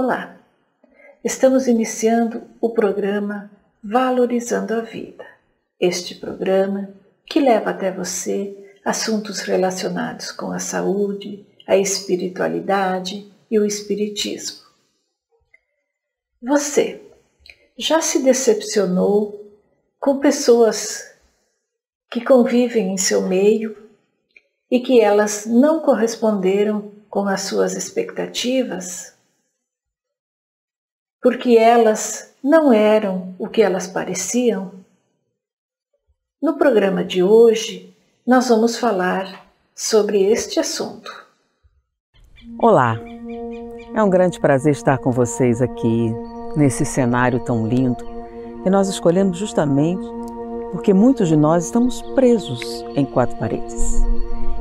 Olá, estamos iniciando o programa Valorizando a Vida. Este programa que leva até você assuntos relacionados com a saúde, a espiritualidade e o espiritismo. Você já se decepcionou com pessoas que convivem em seu meio e que elas não corresponderam com as suas expectativas? Porque elas não eram o que elas pareciam? No programa de hoje, nós vamos falar sobre este assunto. Olá, é um grande prazer estar com vocês aqui nesse cenário tão lindo que nós escolhemos justamente porque muitos de nós estamos presos em quatro paredes.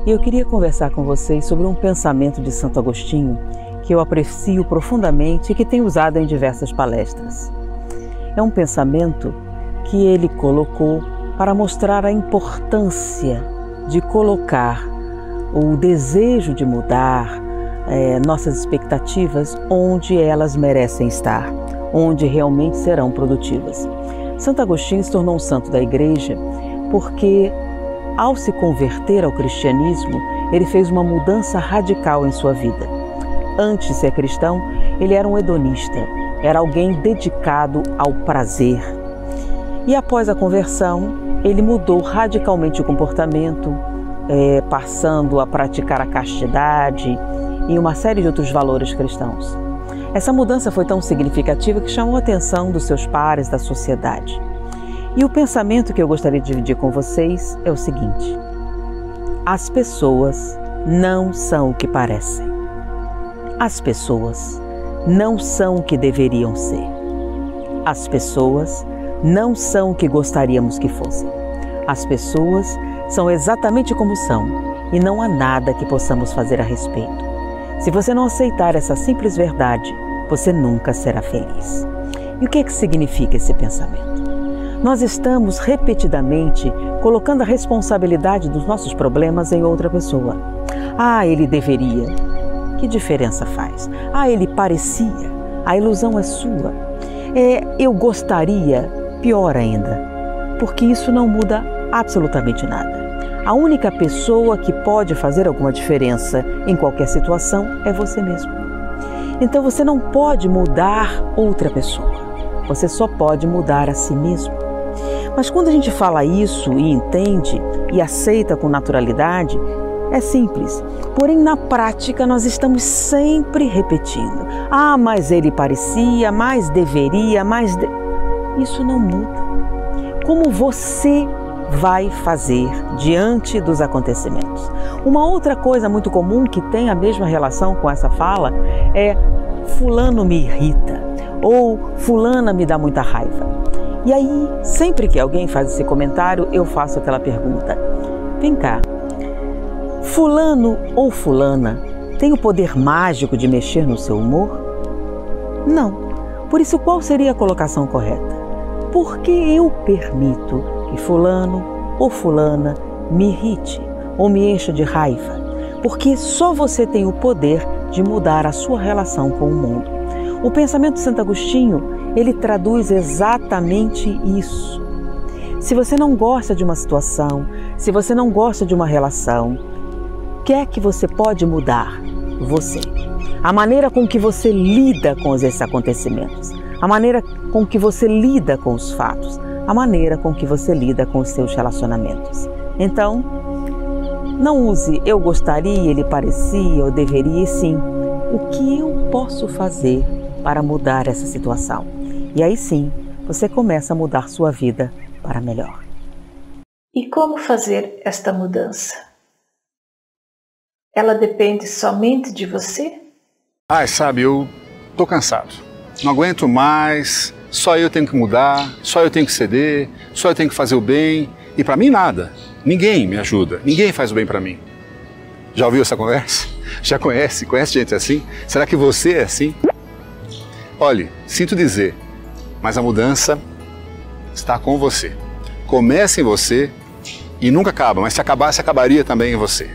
E eu queria conversar com vocês sobre um pensamento de Santo Agostinho que eu aprecio profundamente e que tenho usado em diversas palestras. É um pensamento que ele colocou para mostrar a importância de colocar o desejo de mudar nossas expectativas onde elas merecem estar, onde realmente serão produtivas. Santo Agostinho se tornou um santo da Igreja porque, ao se converter ao cristianismo, ele fez uma mudança radical em sua vida. Antes de ser cristão, ele era um hedonista, era alguém dedicado ao prazer. E após a conversão, ele mudou radicalmente o comportamento, passando a praticar a castidade e uma série de outros valores cristãos. Essa mudança foi tão significativa que chamou a atenção dos seus pares, da sociedade. E o pensamento que eu gostaria de dividir com vocês é o seguinte: as pessoas não são o que parecem. As pessoas não são o que deveriam ser. As pessoas não são o que gostaríamos que fossem. As pessoas são exatamente como são e não há nada que possamos fazer a respeito. Se você não aceitar essa simples verdade, você nunca será feliz. E o que significa esse pensamento? Nós estamos repetidamente colocando a responsabilidade dos nossos problemas em outra pessoa. Ah, ele deveria. Que diferença faz? Ah, ele parecia. A ilusão é sua. Eu gostaria, pior ainda, porque isso não muda absolutamente nada. A única pessoa que pode fazer alguma diferença em qualquer situação é você mesmo. Então você não pode mudar outra pessoa. Você só pode mudar a si mesmo. Mas quando a gente fala isso e entende e aceita com naturalidade, é simples. Porém, na prática, nós estamos sempre repetindo. Ah, mas ele parecia, mas deveria, Isso não muda. Como você vai fazer diante dos acontecimentos? Uma outra coisa muito comum que tem a mesma relação com essa fala é: fulano me irrita ou fulana me dá muita raiva. E aí, sempre que alguém faz esse comentário, eu faço aquela pergunta: vem cá, fulano ou fulana tem o poder mágico de mexer no seu humor? Não. Por isso, qual seria a colocação correta? Por que eu permito que fulano ou fulana me irrite ou me encha de raiva? Porque só você tem o poder de mudar a sua relação com o mundo. O pensamento de Santo Agostinho, ele traduz exatamente isso. Se você não gosta de uma situação, se você não gosta de uma relação, o que é que você pode mudar? Você. A maneira com que você lida com esses acontecimentos, a maneira com que você lida com os fatos, a maneira com que você lida com os seus relacionamentos. Então, não use eu gostaria, ele parecia, eu deveria, e sim, o que eu posso fazer para mudar essa situação? E aí sim, você começa a mudar sua vida para melhor. E como fazer esta mudança? Ela depende somente de você? Sabe, eu tô cansado. Não aguento mais, só eu tenho que mudar, só eu tenho que ceder, só eu tenho que fazer o bem. E para mim nada. Ninguém me ajuda, ninguém faz o bem para mim. Já ouviu essa conversa? Já conhece gente assim? Será que você é assim? Olhe, sinto dizer, mas a mudança está com você. Começa em você e nunca acaba, mas se acabasse, acabaria também em você.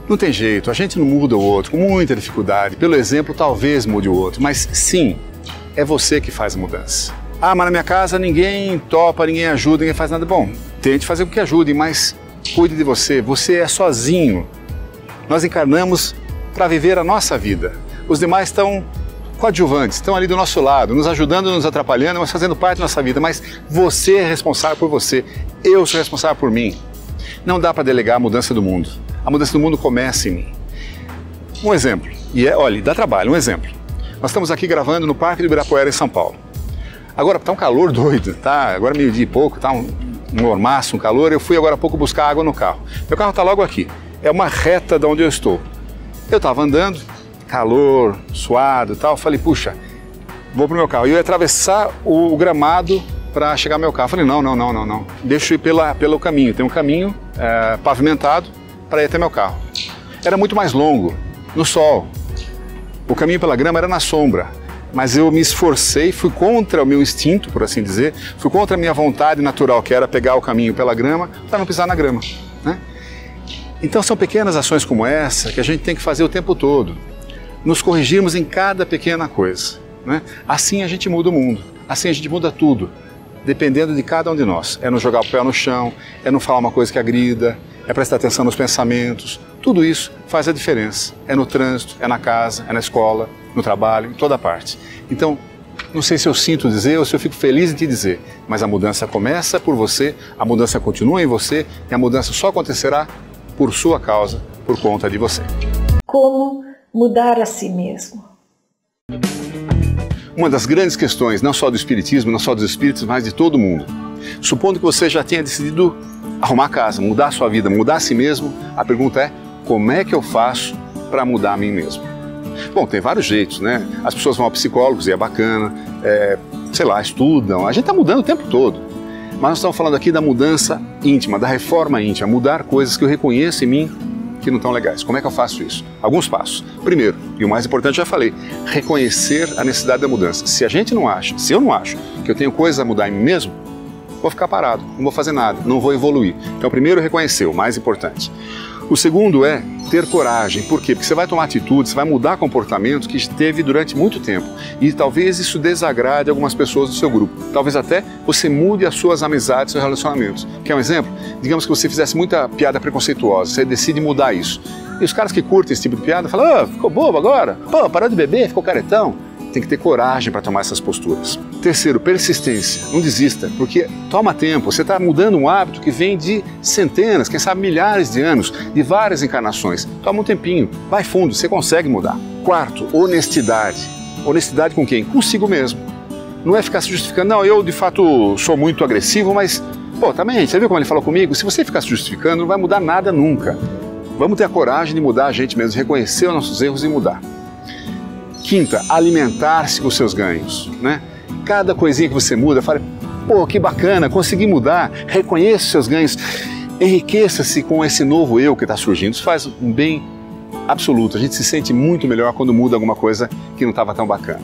Não tem jeito, a gente não muda o outro, com muita dificuldade. Pelo exemplo, talvez mude o outro, mas sim, é você que faz a mudança. Ah, mas na minha casa ninguém topa, ninguém ajuda, ninguém faz nada. Bom, tente fazer com que ajude, mas cuide de você. Você é sozinho. Nós encarnamos para viver a nossa vida. Os demais estão coadjuvantes, estão ali do nosso lado, nos ajudando, nos atrapalhando, mas fazendo parte da nossa vida. Mas você é responsável por você. Eu sou responsável por mim. Não dá para delegar a mudança do mundo. A mudança do mundo começa em mim. Um exemplo, olha, dá trabalho, um exemplo. Nós estamos aqui gravando no Parque do Ibirapuera, em São Paulo. Agora está um calor doido, tá? Agora meio-dia e pouco, tá um mormaço, um calor. Eu fui agora há pouco buscar água no carro. Meu carro está logo aqui. É uma reta de onde eu estou. Eu estava andando, calor, suado e tal. Falei, puxa, vou pro meu carro. E eu ia atravessar o gramado para chegar ao meu carro. Falei, não. Deixa eu ir pelo caminho. Tem um caminho pavimentado para ir até meu carro. Era muito mais longo, no sol. O caminho pela grama era na sombra. Mas eu me esforcei, fui contra o meu instinto, por assim dizer, fui contra a minha vontade natural, que era pegar o caminho pela grama, para não pisar na grama, né? Então são pequenas ações como essa que a gente tem que fazer o tempo todo. Nos corrigirmos em cada pequena coisa, né? Assim a gente muda o mundo, assim a gente muda tudo, dependendo de cada um de nós. É não jogar o pé no chão, é não falar uma coisa que agrida, é prestar atenção nos pensamentos. Tudo isso faz a diferença. É no trânsito, é na casa, é na escola, no trabalho, em toda parte. Então, não sei se eu sinto dizer ou se eu fico feliz em te dizer, mas a mudança começa por você, a mudança continua em você e a mudança só acontecerá por sua causa, por conta de você. Como mudar a si mesmo? Uma das grandes questões, não só do espiritismo, não só dos espíritos, mas de todo mundo. Supondo que você já tenha decidido arrumar a casa, mudar a sua vida, mudar a si mesmo, a pergunta é, como é que eu faço para mudar a mim mesmo? Bom, tem vários jeitos, né? As pessoas vão a psicólogos e é bacana, estudam, a gente está mudando o tempo todo. Mas nós estamos falando aqui da mudança íntima, da reforma íntima, mudar coisas que eu reconheço em mim que não estão legais. Como é que eu faço isso? Alguns passos. Primeiro, e o mais importante já falei, reconhecer a necessidade da mudança. Se eu não acho que eu tenho coisas a mudar em mim mesmo, vou ficar parado, não vou fazer nada, não vou evoluir. Então, primeiro, reconhecer, o mais importante. O segundo é ter coragem. Por quê? Porque você vai tomar atitude, você vai mudar comportamento que teve durante muito tempo. E talvez isso desagrade algumas pessoas do seu grupo. Talvez até você mude as suas amizades, seus relacionamentos. Quer um exemplo? Digamos que você fizesse muita piada preconceituosa, você decide mudar isso. E os caras que curtem esse tipo de piada falam, ficou bobo agora? Pô, parou de beber, ficou caretão. Tem que ter coragem para tomar essas posturas. Terceiro, persistência. Não desista, porque toma tempo. Você está mudando um hábito que vem de centenas, quem sabe milhares de anos, de várias encarnações. Toma um tempinho, vai fundo, você consegue mudar. Quarto, honestidade. Honestidade com quem? Consigo mesmo. Não é ficar se justificando, não, eu de fato sou muito agressivo, mas, também, você viu como ele falou comigo? Se você ficar se justificando, não vai mudar nada nunca. Vamos ter a coragem de mudar a gente mesmo, reconhecer os nossos erros e mudar. Quinta, alimentar-se com os seus ganhos, né? Cada coisinha que você muda, fala, que bacana, consegui mudar, reconheça os seus ganhos, enriqueça-se com esse novo eu que está surgindo. Isso faz um bem absoluto, a gente se sente muito melhor quando muda alguma coisa que não estava tão bacana.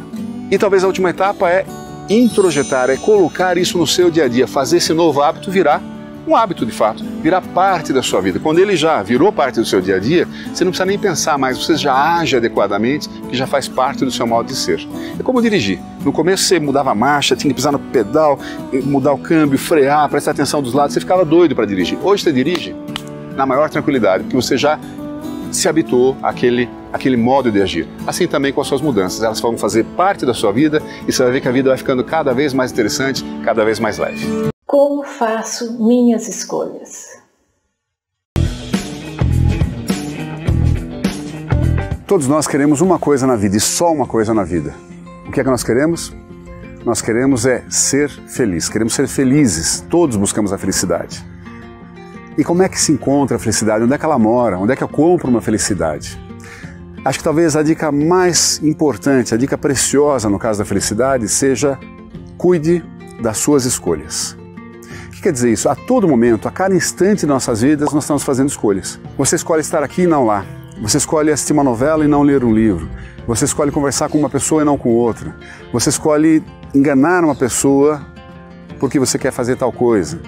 E talvez a última etapa é introjetar, é colocar isso no seu dia a dia, fazer esse novo hábito virar um hábito de fato, virar parte da sua vida. Quando ele já virou parte do seu dia a dia, você não precisa nem pensar mais, você já age adequadamente, que já faz parte do seu modo de ser. É como dirigir. No começo você mudava a marcha, tinha que pisar no pedal, mudar o câmbio, frear, prestar atenção dos lados, você ficava doido para dirigir. Hoje você dirige na maior tranquilidade, porque você já se habituou àquele modo de agir. Assim também com as suas mudanças, elas vão fazer parte da sua vida e você vai ver que a vida vai ficando cada vez mais interessante, cada vez mais leve. Como faço minhas escolhas? Todos nós queremos uma coisa na vida e só uma coisa na vida. O que é que nós queremos? Nós queremos ser feliz, queremos ser felizes. Todos buscamos a felicidade. E como é que se encontra a felicidade? Onde é que ela mora? Onde é que eu compro uma felicidade? Acho que talvez a dica mais importante, a dica preciosa no caso da felicidade seja cuide das suas escolhas. O que quer dizer isso? A todo momento, a cada instante de nossas vidas, nós estamos fazendo escolhas. Você escolhe estar aqui e não lá. Você escolhe assistir uma novela e não ler um livro. Você escolhe conversar com uma pessoa e não com outra. Você escolhe enganar uma pessoa porque você quer fazer tal coisa.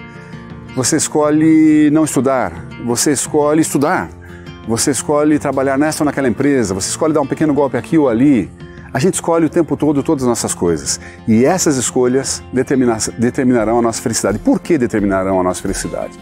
Você escolhe não estudar. Você escolhe estudar. você escolhe trabalhar nessa ou naquela empresa, você escolhe dar um pequeno golpe aqui ou ali. A gente escolhe o tempo todo todas as nossas coisas. E essas escolhas determinarão a nossa felicidade. Por que determinarão a nossa felicidade?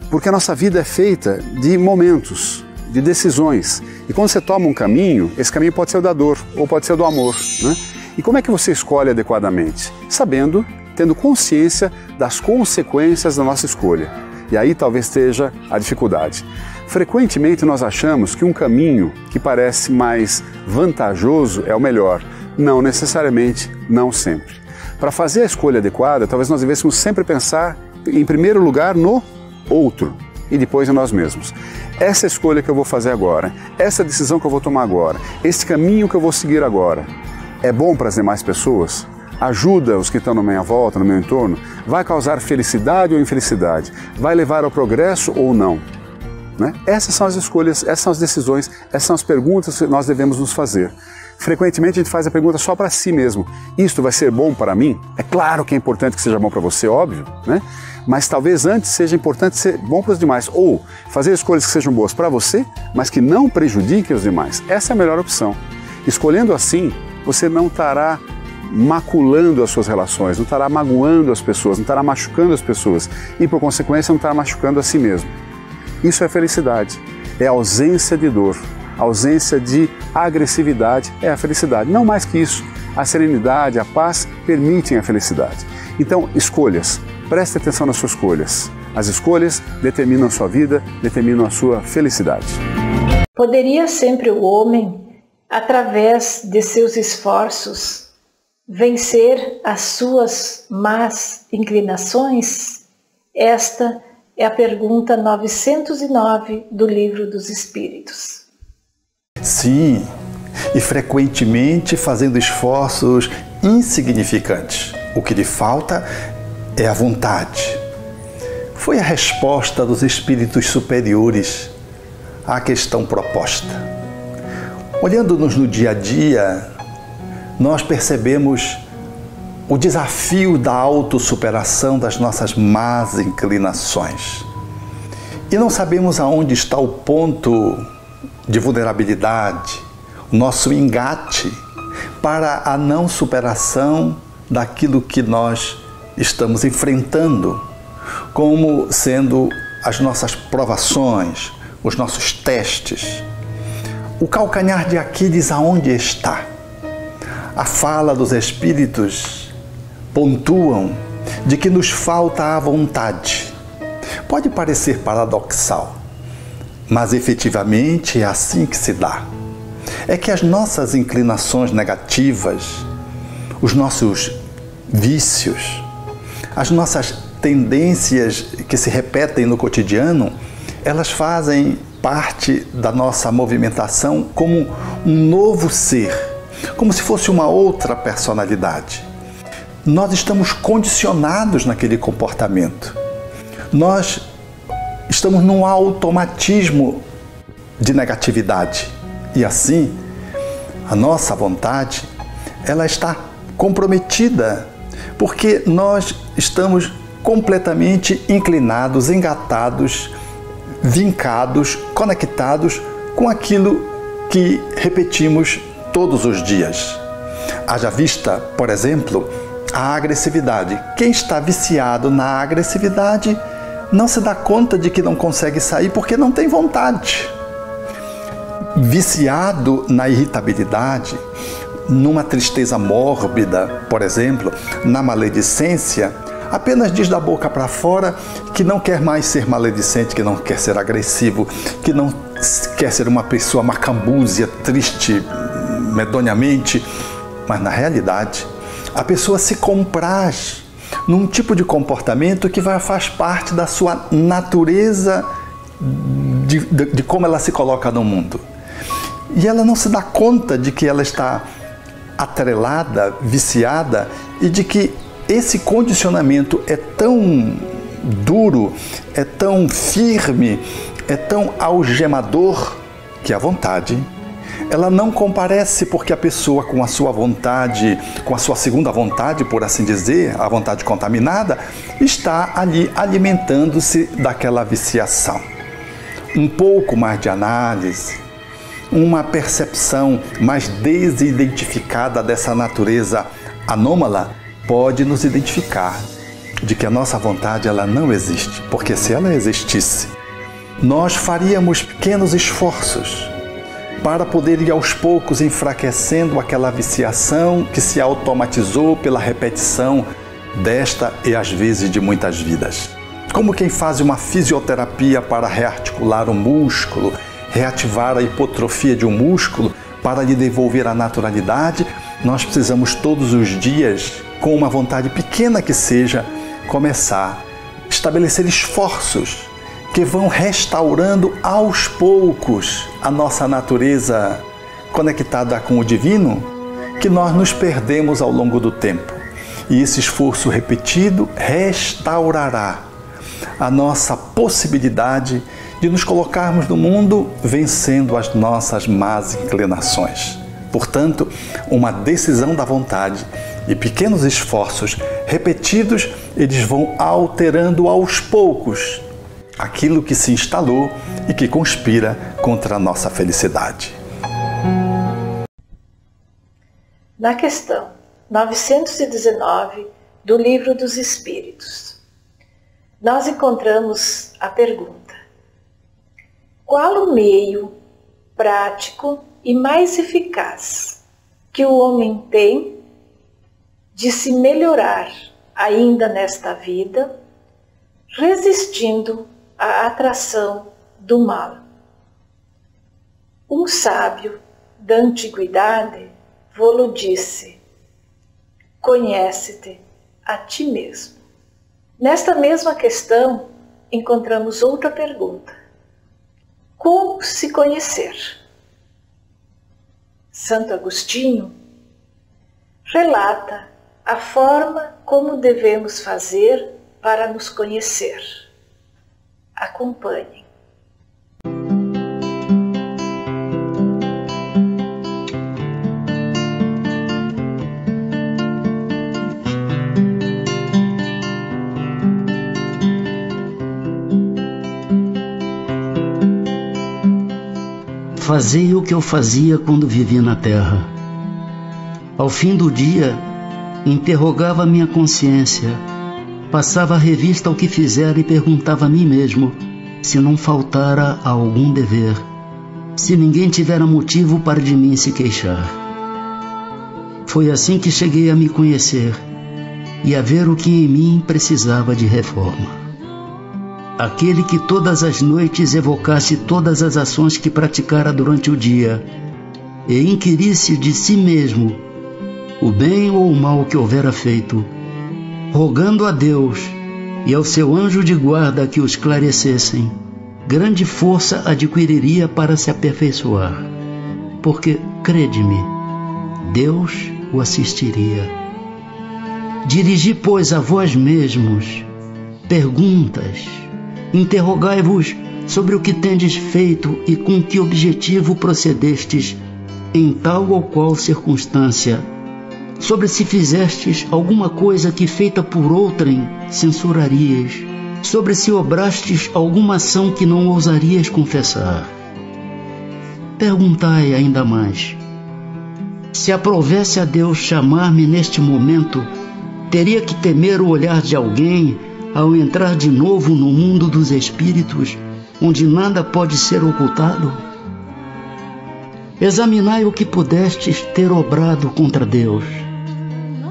Porque a nossa vida é feita de momentos, de decisões. E quando você toma um caminho, esse caminho pode ser o da dor ou pode ser o do amor, né? E como é que você escolhe adequadamente? Sabendo, tendo consciência das consequências da nossa escolha. E aí talvez esteja a dificuldade. Frequentemente nós achamos que um caminho que parece mais vantajoso é o melhor. Não necessariamente, não sempre. Para fazer a escolha adequada, talvez nós devêssemos sempre pensar, em primeiro lugar, no outro e depois em nós mesmos. Essa escolha que eu vou fazer agora, essa decisão que eu vou tomar agora, esse caminho que eu vou seguir agora, é bom para as demais pessoas? Ajuda os que estão na minha volta, no meu entorno? Vai causar felicidade ou infelicidade? Vai levar ao progresso ou não? Né? Essas são as escolhas, essas são as decisões, essas são as perguntas que nós devemos nos fazer. Frequentemente a gente faz a pergunta só para si mesmo. Isto vai ser bom para mim? É claro que é importante que seja bom para você, óbvio, né? Mas talvez antes seja importante ser bom para os demais. Ou fazer escolhas que sejam boas para você, mas que não prejudiquem os demais. Essa é a melhor opção. Escolhendo assim, você não estará maculando as suas relações, não estará magoando as pessoas, não estará machucando as pessoas e, por consequência, não estará machucando a si mesmo. Isso é felicidade, é ausência de dor, ausência de agressividade é a felicidade. Não mais que isso, a serenidade, a paz permitem a felicidade. Então, escolhas, preste atenção nas suas escolhas. As escolhas determinam a sua vida, determinam a sua felicidade. Poderia sempre o homem, através de seus esforços, vencer as suas más inclinações? Esta é a pergunta 909 do Livro dos Espíritos. Sim, e frequentemente fazendo esforços insignificantes. O que lhe falta é a vontade. Foi a resposta dos espíritos superiores à questão proposta. Olhando-nos no dia a dia, nós percebemos o desafio da autossuperação das nossas más inclinações. E não sabemos aonde está o ponto de vulnerabilidade, o nosso engate para a não superação daquilo que nós estamos enfrentando, como sendo as nossas provações, os nossos testes. O calcanhar de Aquiles aonde está? A fala dos Espíritos pontuam de que nos falta a vontade. Pode parecer paradoxal, mas efetivamente é assim que se dá. É que as nossas inclinações negativas, os nossos vícios, as nossas tendências que se repetem no cotidiano, elas fazem parte da nossa movimentação como um novo ser, como se fosse uma outra personalidade. Nós estamos condicionados naquele comportamento. Nós estamos num automatismo de negatividade. E assim, a nossa vontade, ela está comprometida, porque nós estamos completamente inclinados, engatados, vincados, conectados com aquilo que repetimos todos os dias. Haja vista, por exemplo, a agressividade. Quem está viciado na agressividade não se dá conta de que não consegue sair porque não tem vontade. Viciado na irritabilidade, numa tristeza mórbida, por exemplo, na maledicência, apenas diz da boca para fora que não quer mais ser maledicente, que não quer ser agressivo, que não quer ser uma pessoa macambúzia, triste, medonhamente, mas na realidade a pessoa se compraz num tipo de comportamento que faz parte da sua natureza de como ela se coloca no mundo. E ela não se dá conta de que ela está atrelada, viciada, e de que esse condicionamento é tão duro, é tão firme, é tão algemador, que a vontade, ela não comparece, porque a pessoa com a sua vontade, com a sua segunda vontade, por assim dizer, a vontade contaminada, está ali alimentando-se daquela viciação. um pouco mais de análise, uma percepção mais desidentificada dessa natureza anômala pode nos identificar de que a nossa vontade ela não existe, porque se ela existisse, nós faríamos pequenos esforços para poder ir aos poucos enfraquecendo aquela viciação que se automatizou pela repetição desta e às vezes de muitas vidas. Como quem faz uma fisioterapia para rearticular o músculo, reativar a hipotrofia de um músculo para lhe devolver a naturalidade, nós precisamos todos os dias, com uma vontade pequena que seja, começar a estabelecer esforços que vão restaurando aos poucos a nossa natureza conectada com o divino, que nós nos perdemos ao longo do tempo. E esse esforço repetido restaurará a nossa possibilidade de nos colocarmos no mundo vencendo as nossas más inclinações. Portanto, uma decisão da vontade e pequenos esforços repetidos, eles vão alterando aos poucos aquilo que se instalou e que conspira contra a nossa felicidade. Na questão 919 do Livro dos Espíritos, nós encontramos a pergunta: qual o meio prático e mais eficaz que o homem tem de se melhorar ainda nesta vida, resistindo à atração do mal? Um sábio da antiguidade vô-lo disse: conhece-te a ti mesmo. Nesta mesma questão, encontramos outra pergunta: como se conhecer? Santo Agostinho relata a forma como devemos fazer para nos conhecer. Acompanhem. Fazia o que eu fazia quando vivia na terra. Ao fim do dia, interrogava minha consciência, passava a revista ao que fizera e perguntava a mim mesmo se não faltara a algum dever, se ninguém tivera motivo para de mim se queixar. Foi assim que cheguei a me conhecer e a ver o que em mim precisava de reforma. Aquele que todas as noites evocasse todas as ações que praticara durante o dia e inquirisse de si mesmo o bem ou o mal que houvera feito, rogando a Deus e ao seu anjo de guarda que o esclarecessem, grande força adquiriria para se aperfeiçoar, porque, crede-me, Deus o assistiria. Dirigi, pois, a vós mesmos perguntas, interrogai-vos sobre o que tendes feito e com que objetivo procedestes em tal ou qual circunstância, sobre se fizestes alguma coisa que feita por outrem censurarias, sobre se obrastes alguma ação que não ousarias confessar. Perguntai ainda mais: se aprovesse a Deus chamar-me neste momento, teria que temer o olhar de alguém ao entrar de novo no mundo dos espíritos, onde nada pode ser ocultado? Examinai o que pudestes ter obrado contra Deus,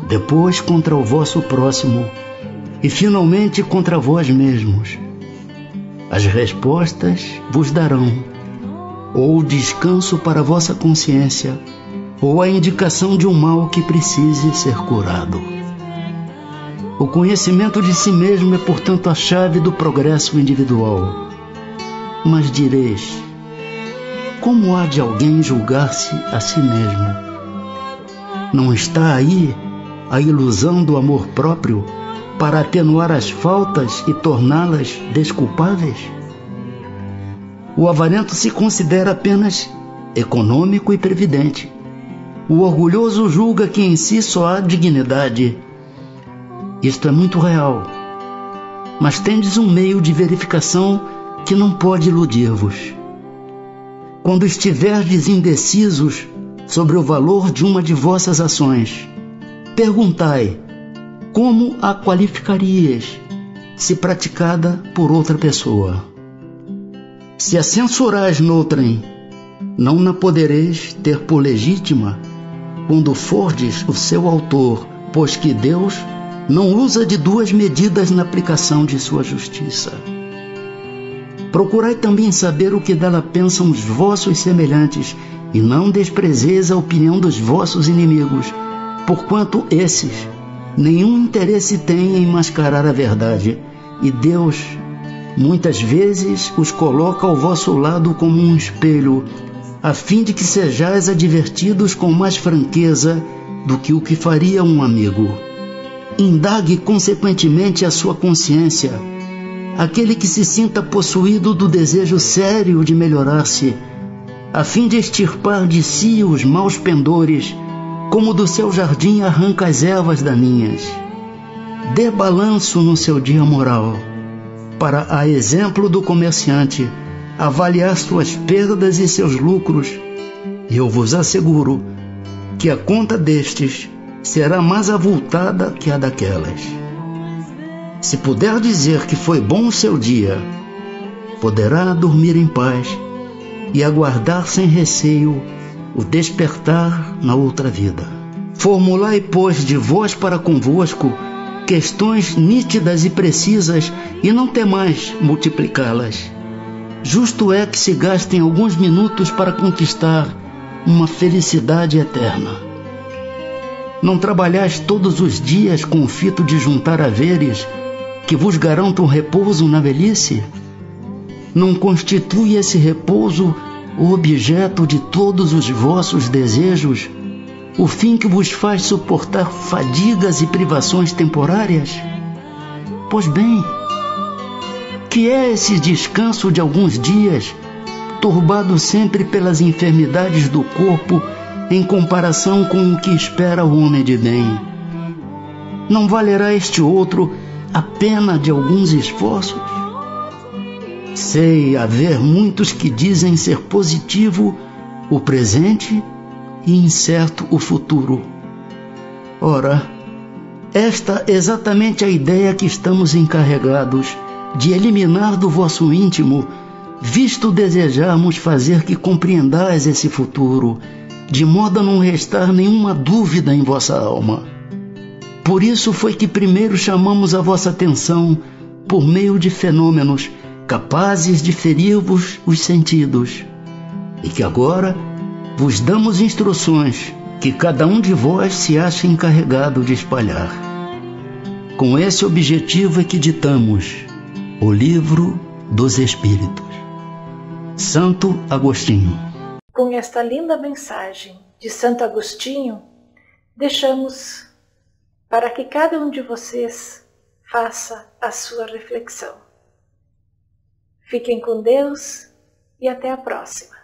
depois contra o vosso próximo e finalmente contra vós mesmos. As respostas vos darão ou o descanso para a vossa consciência ou a indicação de um mal que precise ser curado. O conhecimento de si mesmo é, portanto, a chave do progresso individual. Mas direis: como há de alguém julgar-se a si mesmo? Não está aí a ilusão do amor próprio para atenuar as faltas e torná-las desculpáveis? O avarento se considera apenas econômico e previdente. O orgulhoso julga que em si só há dignidade. Isto é muito real. Mas tendes um meio de verificação que não pode iludir-vos. Quando estiverdes indecisos sobre o valor de uma de vossas ações, perguntai como a qualificarias se praticada por outra pessoa. Se a censurais noutrem, não na podereis ter por legítima quando fordes o seu autor, pois que Deus não usa de duas medidas na aplicação de sua justiça. Procurai também saber o que dela pensam os vossos semelhantes, e não desprezeis a opinião dos vossos inimigos, porquanto esses nenhum interesse têm em mascarar a verdade, e Deus muitas vezes os coloca ao vosso lado como um espelho, a fim de que sejais advertidos com mais franqueza do que o que faria um amigo. Indague consequentemente a sua consciência. Aquele que se sinta possuído do desejo sério de melhorar-se, a fim de extirpar de si os maus pendores, como do seu jardim arranca as ervas daninhas. Dê balanço no seu dia moral, para, a exemplo do comerciante, avaliar suas perdas e seus lucros, e eu vos asseguro que a conta destes será mais avultada que a daquelas. Se puder dizer que foi bom o seu dia, poderá dormir em paz e aguardar sem receio o despertar na outra vida. Formulai, pois, de vós para convosco questões nítidas e precisas, e não temais multiplicá-las. Justo é que se gastem alguns minutos para conquistar uma felicidade eterna. Não trabalhais todos os dias com o fito de juntar haveres que vos garantam repouso na velhice? Não constitui esse repouso o objeto de todos os vossos desejos, o fim que vos faz suportar fadigas e privações temporárias? Pois bem, que é esse descanso de alguns dias, turbado sempre pelas enfermidades do corpo, em comparação com o que espera o homem de bem? Não valerá este outro a pena de alguns esforços? Sei haver muitos que dizem ser positivo o presente e incerto o futuro. Ora, esta é exatamente a ideia que estamos encarregados de eliminar do vosso íntimo, visto desejarmos fazer que compreendais esse futuro, de modo a não restar nenhuma dúvida em vossa alma. Por isso foi que primeiro chamamos a vossa atenção por meio de fenômenos capazes de ferir-vos os sentidos, e que agora vos damos instruções que cada um de vós se acha encarregado de espalhar. Com esse objetivo é que ditamos o Livro dos Espíritos. Santo Agostinho. Com esta linda mensagem de Santo Agostinho, deixamos para que cada um de vocês faça a sua reflexão. Fiquem com Deus e até a próxima.